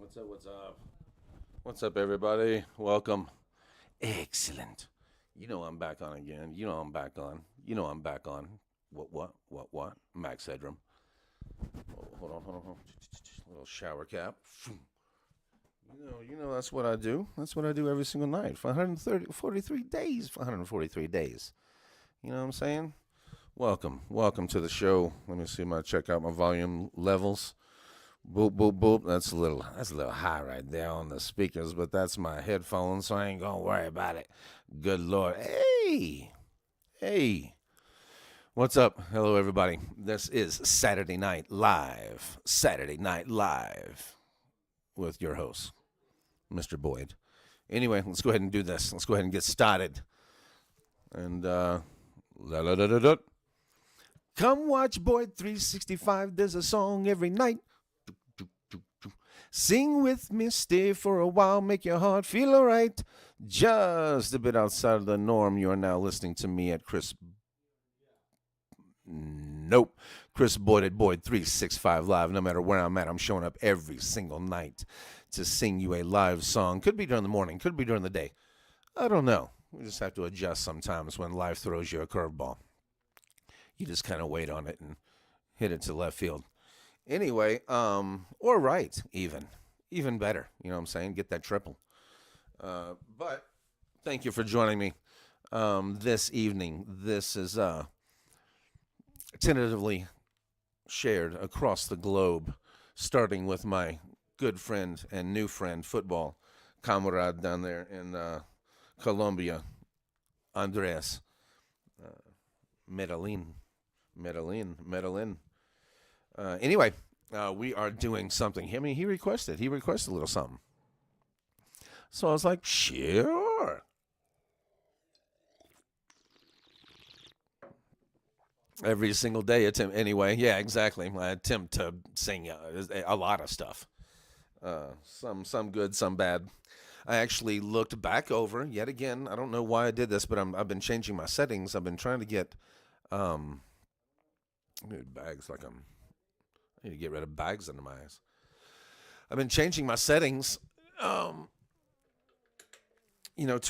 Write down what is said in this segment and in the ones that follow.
What's up? What's up? What's up, everybody? Welcome. Excellent. You know I'm back on again. You know I'm back on. You know I'm back on. What? Max Headroom. Oh, hold on. Little shower cap. You know that's what I do. That's what I do every single night for 43 days. For 143 days. You know what I'm saying? Welcome to the show. Let me see. Check out my volume levels. Boop boop boop. That's a little high right there on the speakers, but that's my headphones, so I ain't gonna worry about it. Good Lord. Hey. What's up? Hello everybody. This is Saturday Night Live. Saturday Night Live with your host, Mr. Boyd. Anyway, let's go ahead and do this. Let's go ahead and get started. And come watch Boyd 365. There's a song every night. Sing with me, stay for a while, make your heart feel alright. Just a bit outside of the norm, you are now listening to me at Chris Boyd at Boyd 365 Live. No matter where I'm at, I'm showing up every single night to sing you a live song. Could be during the morning, could be during the day. I don't know. We just have to adjust sometimes when life throws you a curveball. You just kind of wait on it and hit it to left field. Anyway, or right, even better. You know what I'm saying? Get that triple. But thank you for joining me this evening. This is tentatively shared across the globe, starting with my good friend and new friend, football comrade down there in Colombia, Andres Medellin. Anyway, we are doing something. I mean, he requested a little something. So I was like, sure. Every single day attempt. Anyway, yeah, exactly. I attempt to sing a lot of stuff. Some good, some bad. I actually looked back over yet again. I don't know why I did this, but I've been changing my settings. I've been trying to get bags like I need to get rid of bags under my eyes. I've been changing my settings, to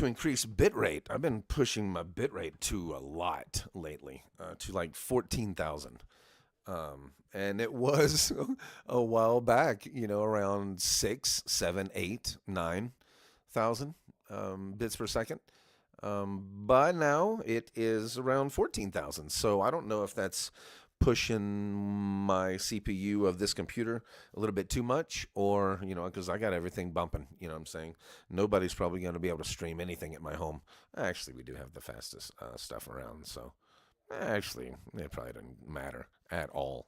increase bit rate. I've been pushing my bit rate to a lot lately, to like 14,000. And it was a while back, around 6, 7, 8, 9,000 bits per second. By now it is around 14,000. So I don't know if that's pushing my CPU of this computer a little bit too much, or because I got everything bumping. You know what I'm saying? Nobody's probably going to be able to stream anything at my home. Actually, we do have the fastest stuff around, so actually it probably doesn't matter at all.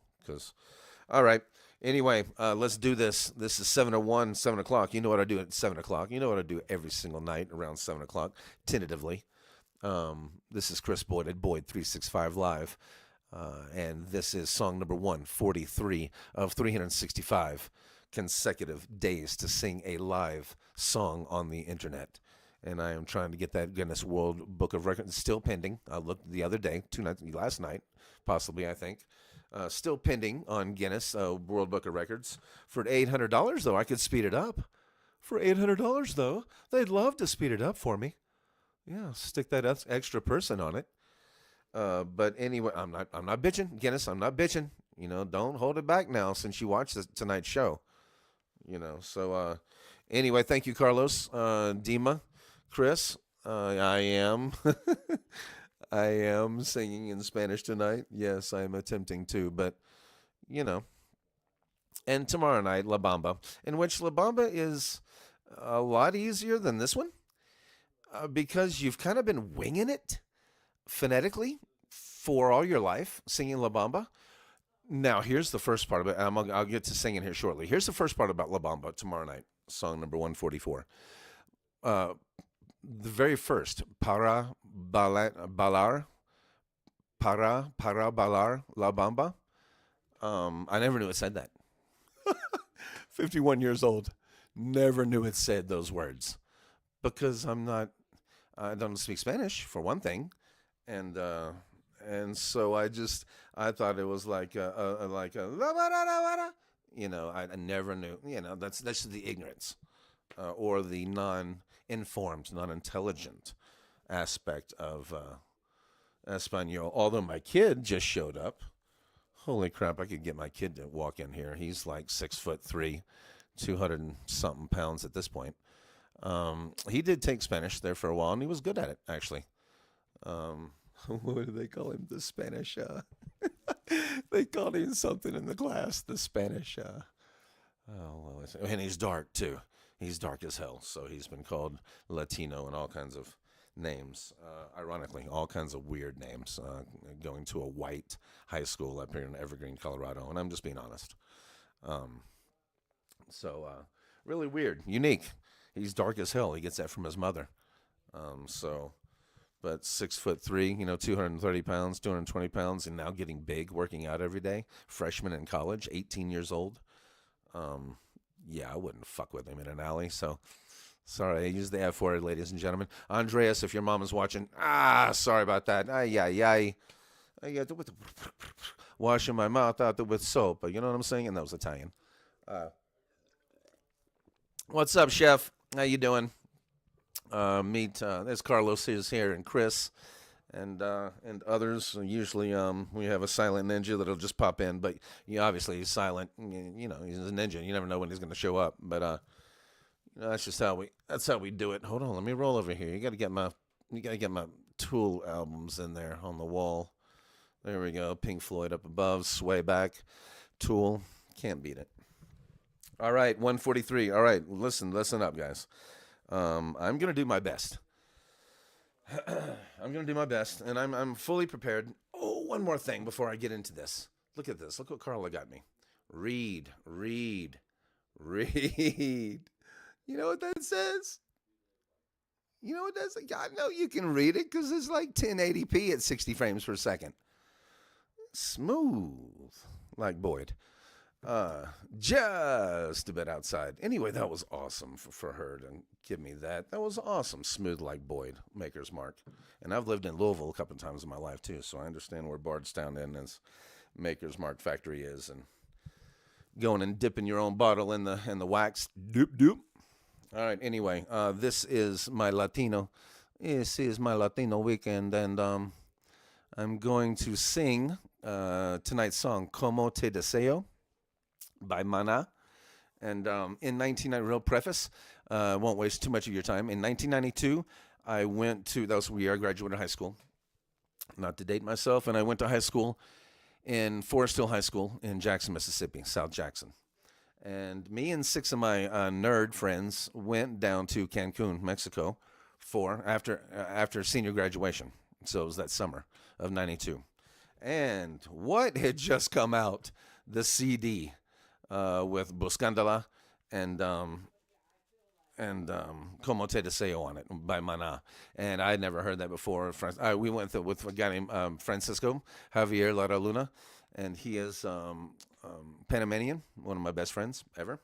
All right, anyway, let's do this. This is 7:01, 7 o'clock. You know what I do at 7 o'clock. You know what I do every single night around 7 o'clock, tentatively. This is Chris Boyd at Boyd 365 Live. And this is song number 143 of 365 consecutive days to sing a live song on the internet. And I am trying to get that Guinness World Book of Records. Still pending. I looked the other day, last night, possibly, I think. Still pending on Guinness World Book of Records. For $800, though, I could speed it up. For $800, though, they'd love to speed it up for me. Yeah, stick that extra person on it. But anyway, I'm not bitching, Guinness. I'm not bitching. Don't hold it back now since you watched tonight's show. So anyway, thank you, Carlos, Dima, Chris. I am, I am singing in Spanish tonight. Yes, I am attempting to, but And tomorrow night, La Bamba, in which La Bamba is a lot easier than this one, because you've kind of been winging it phonetically for all your life, singing La Bamba. Now, here's the first part of it. I'll get to singing here shortly. Here's the first part about La Bamba tomorrow night, song number 144. The very first, para balar, La Bamba. I never knew it said that. 51 years old, never knew it said those words, because I don't speak Spanish, for one thing. And so I thought it was like a I never knew. That's the ignorance, or the non-informed, non-intelligent aspect of Espanol. Although my kid just showed up. Holy crap! I could get my kid to walk in here. He's like 6'3", 200 and something pounds at this point. He did take Spanish there for a while, and he was good at it, actually. What do they call him? The Spanish. They called him something in the class. The Spanish. And he's dark too. He's dark as hell, so he's been called Latino and all kinds of names. Ironically, all kinds of weird names. Going to a white high school up here in Evergreen, Colorado, and I'm just being honest. So really weird, unique. He's dark as hell. He gets that from his mother. But 6'3", 230 pounds, 220 pounds, and now getting big, working out every day. Freshman in college, 18 years old. Yeah, I wouldn't fuck with him in an alley. So, sorry, I use the F word, ladies and gentlemen. Andreas, if your mom is watching, sorry about that. I got to washing my mouth out with soap. You know what I'm saying? And that was Italian. What's up, Chef? How you doing? There's Carlos is here, and Chris, and others. Usually, we have a silent ninja that'll just pop in, but obviously he's silent. He's a ninja. You never know when he's going to show up. But that's just how we do it. Hold on, let me roll over here. You got to get my Tool albums in there on the wall. There we go. Pink Floyd up above, Sway Back, Tool. Can't beat it. All right, 143. All right, listen up, guys. I'm gonna do my best. I'm gonna do my best, and I'm fully prepared. Oh, one more thing before I get into this. Look at this. Look what Carla got me. Read. You know what that says? You know what that says? God, no, you can read it because it's like 1080p at 60 frames per second. Smooth, like Boyd. Just a bit outside. Anyway, that was awesome for her to give me that. That was awesome. Smooth like Boyd, Maker's Mark. And I've lived in Louisville a couple of times in my life too, so I understand where Bardstown is Maker's Mark factory is, and going and dipping your own bottle in the wax. Doop. All right. Anyway, this is my Latino. This is my Latino weekend, and I'm going to sing tonight's song, "Como Te Deseo," by Mana. And in 1990, real preface, won't waste too much of your time. In 1992, I went to, that was the year I graduated high school, not to date myself, and I went to high school in Forest Hill High School in Jackson, Mississippi, South Jackson. And me and 6 of my nerd friends went down to Cancun, Mexico, after senior graduation. So it was that summer of 92. And what had just come out? The CD with Buscándola and Como Te Deseo on it by Mana. And I had never heard that before. We went with a guy named Francisco Javier Lara Luna, and he is Panamanian, one of my best friends ever.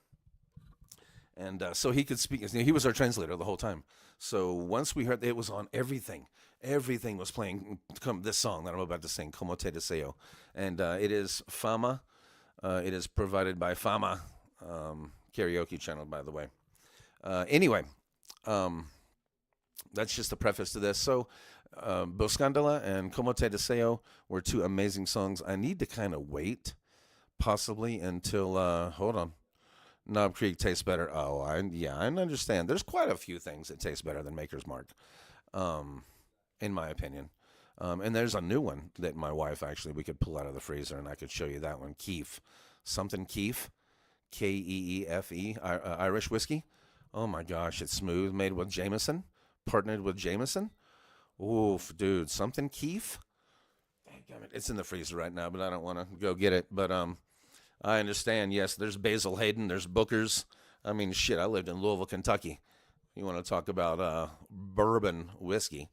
And so he could speak. He was our translator the whole time. So once we heard it was on everything. Everything was playing this song that I'm about to sing, Como Te Deseo. And it is Fama. It is provided by Fama Karaoke channel, by the way. Anyway, that's just the preface to this. So Buscándola and Como Te Deseo were 2 amazing songs. I need to kind of wait, possibly, until, hold on. Knob Creek tastes better. Oh, I understand. There's quite a few things that taste better than Maker's Mark, in my opinion. And there's a new one that my wife, actually, we could pull out of the freezer, and I could show you that one. Keef. Something Keef. Keefe. Irish whiskey. Oh, my gosh. It's smooth. Made with Jameson. Partnered with Jameson. Oof, dude. Something Keef. It's in the freezer right now, but I don't want to go get it. But I understand. Yes, there's Basil Hayden. There's Booker's. I mean, shit, I lived in Louisville, Kentucky. You want to talk about bourbon whiskey.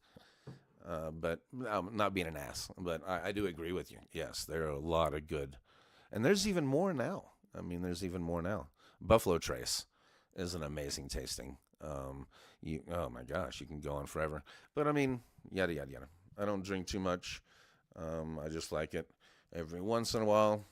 But I'm not being an ass. But I do agree with you. Yes, there are a lot of good. And there's even more now. Buffalo Trace is an amazing tasting. Oh, my gosh, you can go on forever. But, I mean, yada, yada, yada. I don't drink too much. I just like it every once in a while.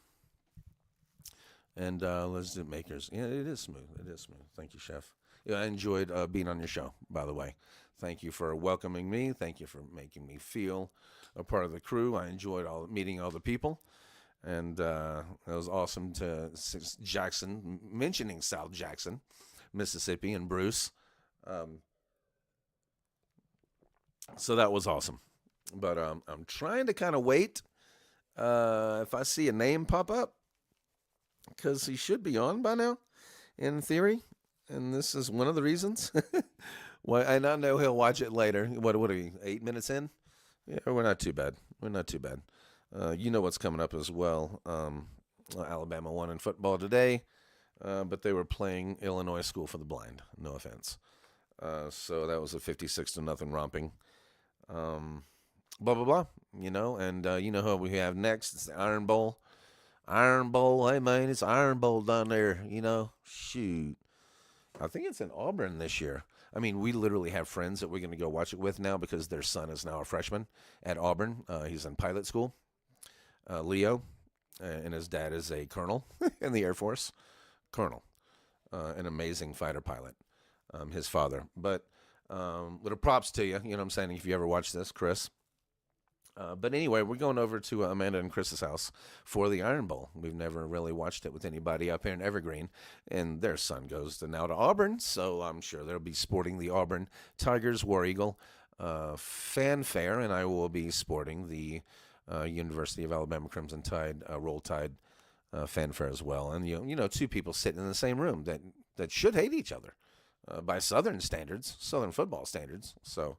And let's do makers. Yeah, it is smooth. It is smooth. Thank you, chef. Yeah, I enjoyed being on your show, by the way. Thank you for welcoming me. Thank you for making me feel a part of the crew. I enjoyed meeting all the people, and it was awesome to Jackson mentioning South Jackson, Mississippi, and Bruce. Um, so that was awesome. But I'm trying to kind of wait if I see a name pop up because he should be on by now, in theory. And this is one of the reasons. Why I now know he'll watch it later. What are we? 8 minutes in? Yeah, we're not too bad. We're not too bad. You know what's coming up as well. Alabama won in football today, but they were playing Illinois School for the Blind. No offense. So that was a 56 to nothing romping. Blah blah blah. And you know who we have next? It's the Iron Bowl. Iron Bowl. Hey man, it's Iron Bowl down there. Shoot. I think it's in Auburn this year. I mean, we literally have friends that we're going to go watch it with now because their son is now a freshman at Auburn. He's in pilot school, Leo, and his dad is a colonel in the Air Force. Colonel, an amazing fighter pilot, his father. But little props to you, you know what I'm saying, if you ever watch this, Chris. But anyway, we're going over to Amanda and Chris's house for the Iron Bowl. We've never really watched it with anybody up here in Evergreen, and their son goes now to Auburn, so I'm sure they'll be sporting the Auburn Tigers War Eagle fanfare, and I will be sporting the University of Alabama Crimson Tide Roll Tide fanfare as well. And two people sitting in the same room that should hate each other by Southern standards, Southern football standards. So,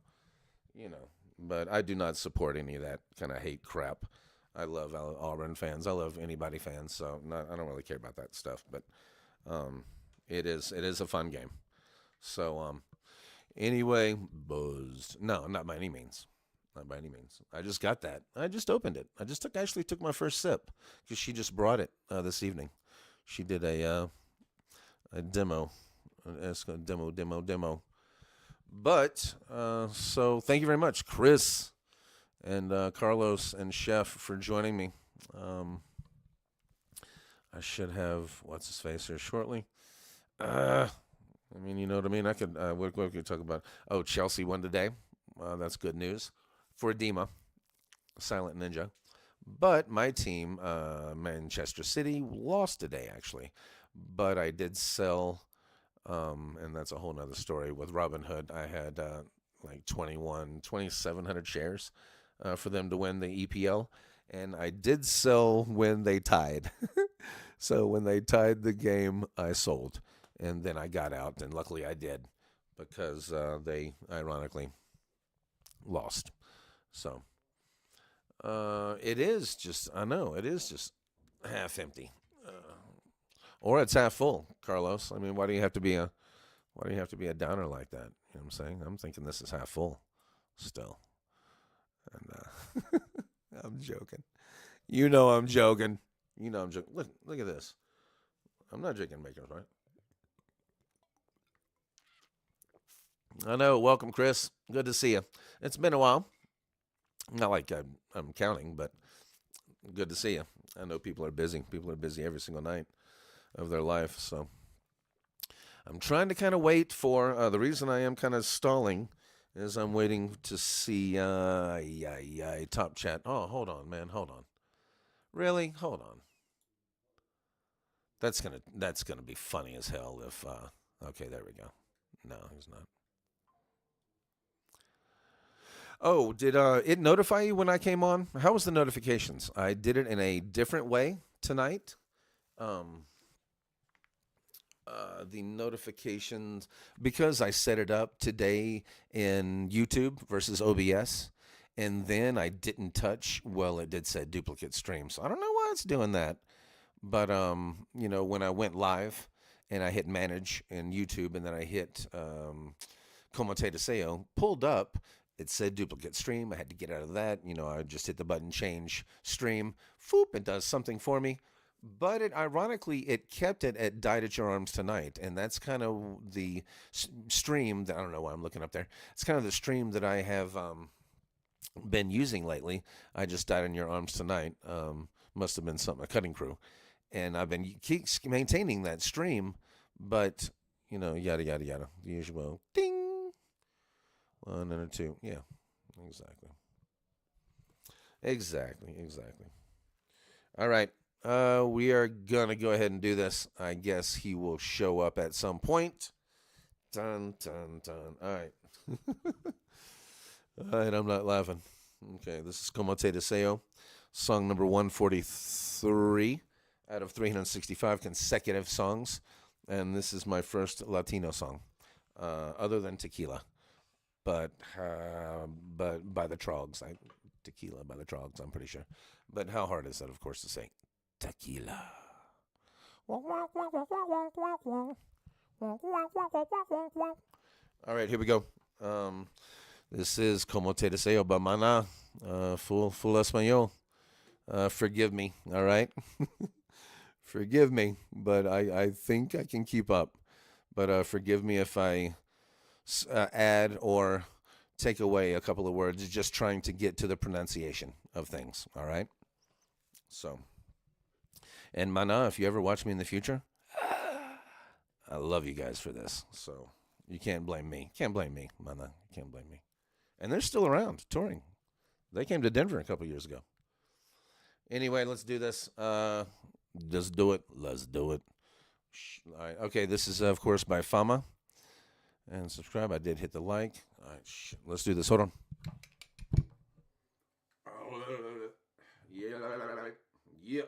but I do not support any of that kind of hate crap. I love Auburn fans. I love anybody fans. So I don't really care about that stuff. But it is a fun game. So anyway, buzzed. No, not by any means. Not by any means. I just got that. I just opened it. I just actually took my first sip because she just brought it this evening. She did a demo. It's a demo. But, so thank you very much, Chris and Carlos and Chef, for joining me. I should have, what's his face here shortly. I mean, you know what I mean? I could, what could we talk about? Oh, Chelsea won today. That's good news for Edema, Silent Ninja. But my team, Manchester City, lost today, actually. But I did sell... and that's a whole nother story. With Robinhood, I had like 2,700 shares for them to win the EPL. And I did sell when they tied. So when they tied the game, I sold. And then I got out, and luckily I did because they ironically lost. So it is just half empty. Or it's half full, Carlos. I mean, why do you have to be a downer like that? You know what I'm saying? I'm thinking this is half full still. And I'm joking. I'm joking. I'm joking. Look at this. I'm not drinking makers, right? I know. Welcome, Chris. Good to see you. It's been a while. Not like I'm counting, but good to see you. I know people are busy. People are busy every single night of their life. So I'm trying to kind of wait for the reason I am kind of stalling is I'm waiting to see top chat. Oh, hold on, man. Hold on. Really? Hold on. That's gonna be funny as hell if okay, there we go. No, he's not. Oh, did it notify you when I came on? How was the notifications? I did it in a different way tonight. The notifications, because I set it up today in YouTube versus OBS, and then I didn't touch, well, it did say duplicate stream, so I don't know why it's doing that. But when I went live and I hit manage in YouTube, and then I hit Como Te Deseo, pulled up, it said duplicate stream. I had to get out of that. I just hit the button change stream. Foop, it does something for me. But ironically, it kept it at Died at Your Arms Tonight. And that's kind of the stream that, I don't know why I'm looking up there. It's kind of the stream that I have been using lately. I just died in your arms tonight. Must have been something, a cutting crew. and I've been keep maintaining that stream, but yada yada yada, the usual ding, one and a two, yeah, exactly. All right, we are gonna go ahead and do this. I guess he will show up at some point. Dun dun dun. All right. All right, I'm not laughing. Okay, this is Como Te Deseo, song number 143 out of 365 consecutive songs, and this is my first Latino song, other than Tequila, but by the Trogs. Tequila by the Trogs, I'm pretty sure. But how hard is that, of course, to say? Tequila. All right, here we go. This is Como Te Deseo by Mana. Full español. Forgive me, all right? Forgive me, but I think I can keep up. But forgive me if I add or take away a couple of words, just trying to get to the pronunciation of things, all right? So, and Mana, if you ever watch me in the future, I love you guys for this. So you can't blame me. Can't blame me, Mana. You can't blame me. And they're still around, touring. They came to Denver a couple years ago. Anyway, let's do this. Just do it. Let's do it. All right. Okay, this is, of course, by Fama. And subscribe. I did hit the like. All right, let's do this. Hold on. Yeah.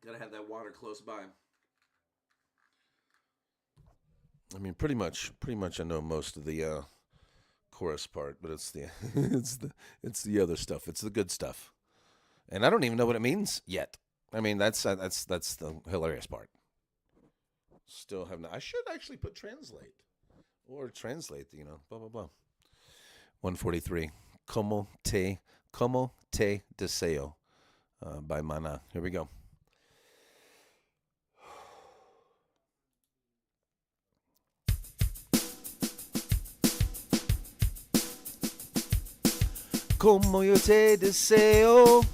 Gotta have that water close by. I mean, pretty much I know most of the chorus part, but it's the it's the other stuff. It's the good stuff, and I don't even know what it means yet. I mean, that's the hilarious part. Still have not. I should actually put translate, blah blah blah. 143. Como te deseo, by Mana. Here we go. Como yo te deseo,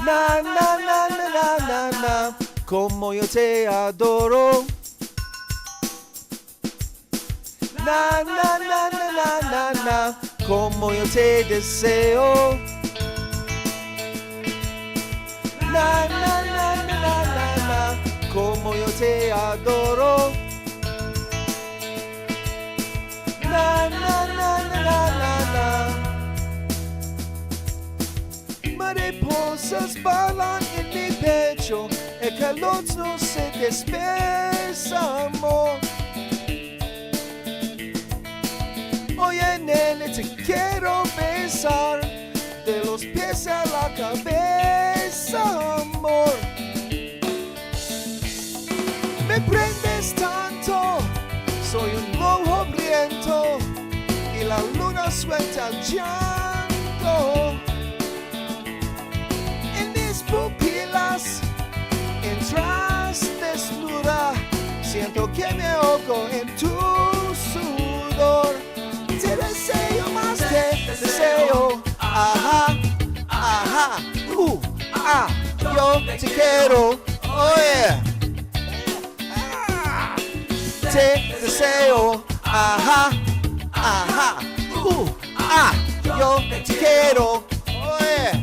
na na na na na na na, como yo te adoro, na na na na na na na, como yo te deseo, na na na na na na na, como yo te adoro, na na na na na na. Mariposas balan en mi pecho, el calor no se dispersa, amor. Oye, nene, te quiero besar, de los pies a la cabeza, amor. Me prendes tanto, soy un lobo hambriento, y la luna suelta el llanto. En mis pupilas entras desnuda, siento que me ahogo en tu sudor. Te deseo más, te deseo, ajá, ajá, yo te quiero, oh yeah. Te deseo, ajá, ajá, yo te quiero, oh yeah.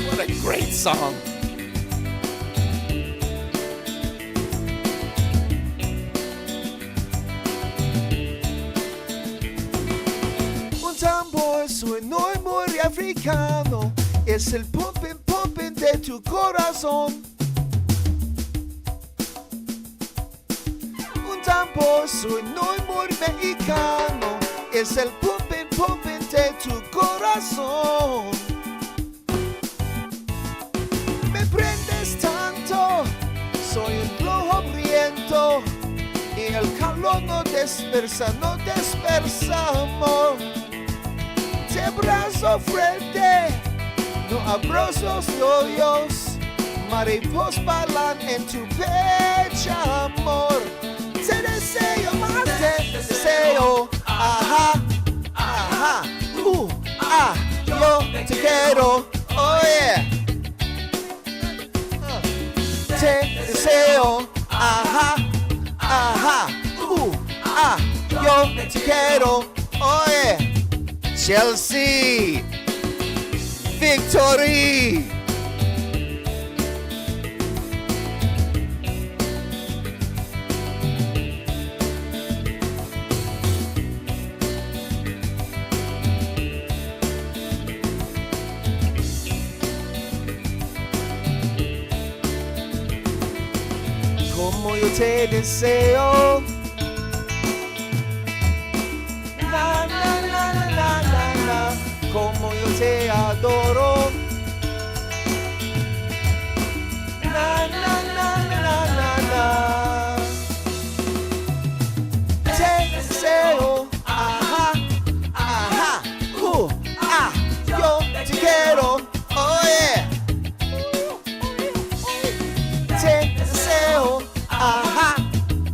What a great song. Un tambor suenó muy africano, es el pumping de tu corazón. Un tambor suenó muy mexicano, es el pumping de tu corazón. Me prendes tanto, soy un globo hambriento, y el calor no dispersa, amor. Te abrazo fuerte, no abrazos hoyos, mariposas balan en tu pecho, amor. Te deseo más, te deseo, Ajá, ajá, yo te quiero, oh yeah. Te deseo, ajá, ajá, yo te quiero, oh yeah. Chelsea, victory. Como yo te deseo. Na, na, na, na, na, na, na. Como yo te adoro. Na, na, na, na, na, na, na. Te deseo. Ajá, ajá, yo te quiero. Oh yeah. Te deseo. Ajá,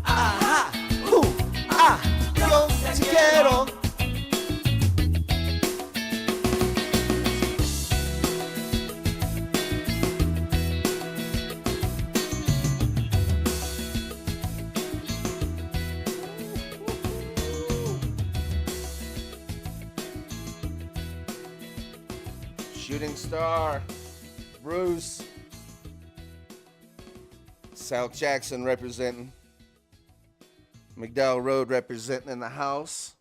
ajá, yo te quiero. Shooting star, Bruce. South Jackson representing. McDowell Road representing in the house.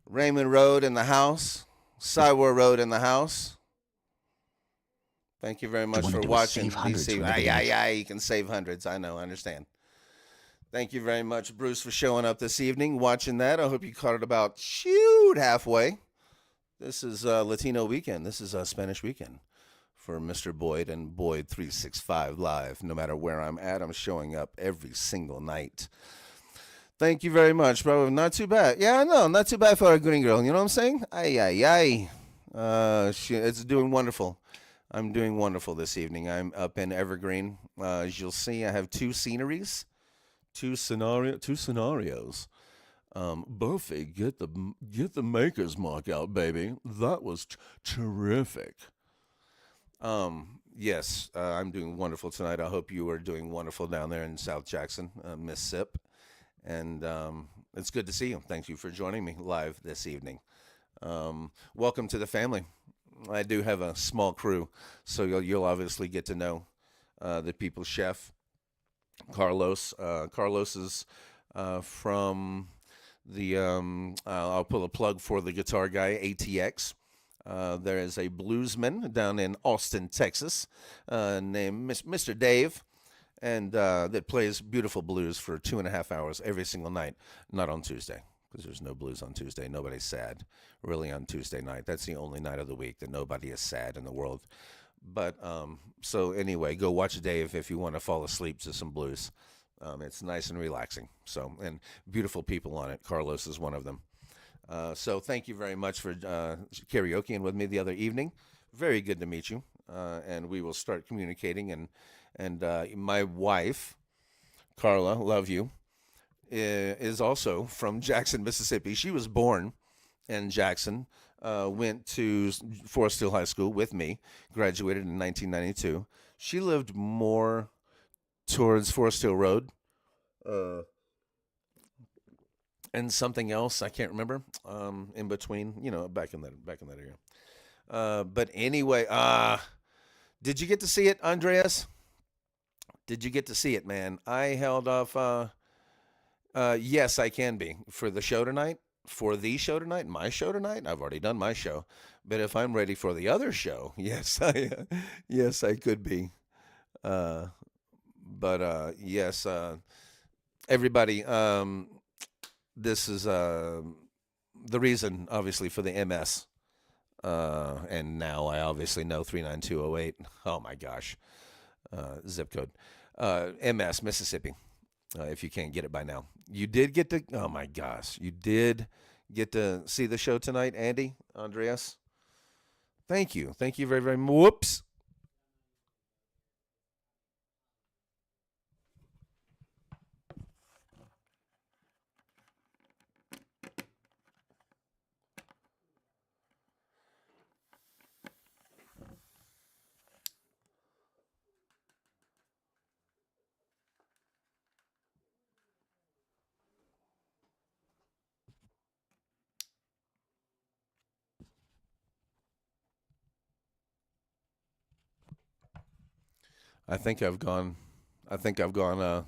Raymond Road in the house. Cywar Road in the house. Thank you very much for watching, DC. You can save hundreds. I know, I understand. Thank you very much, Bruce, for showing up this evening, watching that. I hope you caught it about halfway. This is Latino weekend. This is Spanish weekend for Mr. Boyd and Boyd 365 Live. No matter where I'm at, I'm showing up every single night. Thank you very much, bro. Not too bad. Yeah, I know. Not too bad for a green girl. You know what I'm saying? It's doing wonderful. I'm doing wonderful this evening. I'm up in Evergreen. As you'll see, I have two sceneries, two scenarios. Buffy, get the Maker's Mark out, baby. That was terrific. Yes, I'm doing wonderful tonight. I hope you are doing wonderful down there in South Jackson, Mississippi. And it's good to see you. Thank you for joining me live this evening. Welcome to the family. I do have a small crew, so you'll obviously get to know the people's chef, Carlos. Carlos is from the, I'll pull a plug for the guitar guy, ATX. There is a bluesman down in Austin, Texas, named Mr. Dave, and that plays beautiful blues for 2.5 hours every single night. Not on Tuesday, because there's no blues on Tuesday. Nobody's sad, really, on Tuesday night. That's the only night of the week that nobody is sad in the world. But so anyway, go watch Dave if you want to fall asleep to some blues. It's nice and relaxing. So, and beautiful people on it. Carlos is one of them. So thank you very much for karaokeing with me the other evening. Very good to meet you. And we will start communicating. And my wife, Carla, love you, is also from Jackson, Mississippi. She was born in Jackson, went to Forest Hill High School with me, graduated in 1992. She lived more towards Forest Hill Road. And something else I can't remember. In between, back in that area. But anyway, did you get to see it, Andreas? Did you get to see it, man? I held off. Yes, I can be for the show tonight. For the show tonight, my show tonight. I've already done my show, but if I'm ready for the other show, yes, yes, I could be. But yes, everybody. This is the reason, obviously, for the MS. And now I obviously know 39208. Oh, my gosh. Zip code. MS, Mississippi, if you can't get it by now. You did get to, oh, my gosh. You did get to see the show tonight, Andy, Andreas. Thank you. Thank you very, very much. Whoops. I think I've gone. I think I've gone.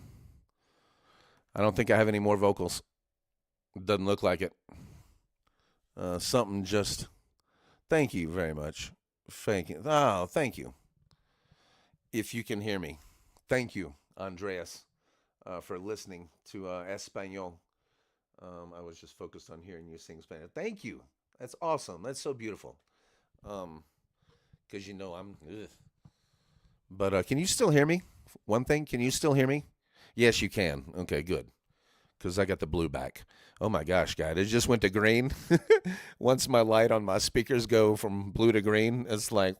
I don't think I have any more vocals. Doesn't look like it. Something just. Thank you very much. Thank you. Oh, thank you. If you can hear me, thank you, Andreas, for listening to Espanol. I was just focused on hearing you sing Spanish. Thank you. That's awesome. That's so beautiful. Because you know I'm. Ugh. But can you still hear me? One thing, can you still hear me? Yes, you can. Okay, good. Because I got the blue back. Oh my gosh, guy, it just went to green. Once my light on my speakers go from blue to green, it's like.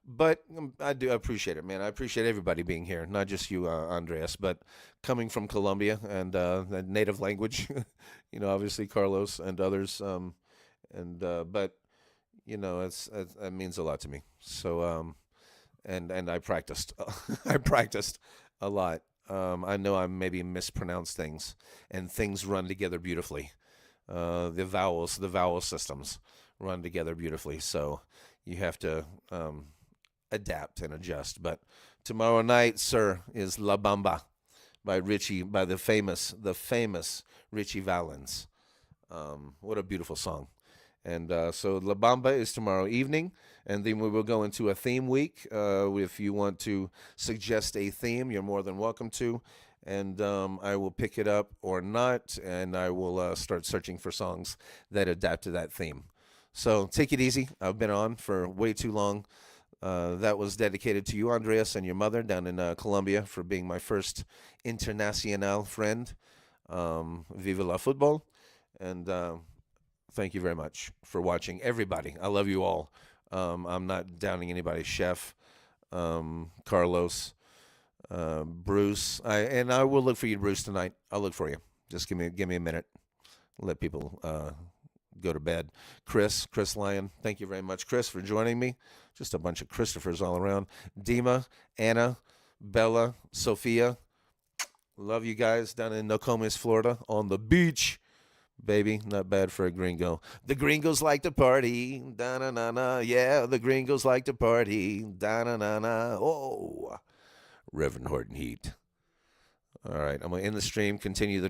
But I do appreciate it, man. I appreciate everybody being here, not just you, Andreas, but coming from Colombia and the native language, obviously Carlos and others. But it means a lot to me. So and I practiced, I practiced a lot. I know I maybe mispronounced things, and things run together beautifully. The vowel systems run together beautifully. So you have to adapt and adjust. But tomorrow night, sir, is La Bamba by the famous Richie Valens. What a beautiful song. And so La Bamba is tomorrow evening, and then we will go into a theme week. If you want to suggest a theme, you're more than welcome to. And I will pick it up or not, and I will start searching for songs that adapt to that theme. So take it easy. I've been on for way too long. That was dedicated to you, Andreas, and your mother down in Colombia for being my first internacional friend. Viva la football. And thank you very much for watching, everybody. I love you all. I'm not downing anybody. Chef, Carlos, Bruce. I will look for you, Bruce, tonight. I'll look for you. Just give me a minute. Let people go to bed. Chris Lyon, thank you very much, Chris, for joining me. Just a bunch of Christophers all around. Dima, Anna, Bella, Sophia. Love you guys down in Nokomis, Florida, on the beach. Baby, not bad for a gringo. The gringos like to party. Da-na-na-na. Yeah, the gringos like to party. Da-na-na-na. Oh, Reverend Horton Heat. All right, I'm going to end the stream, continue the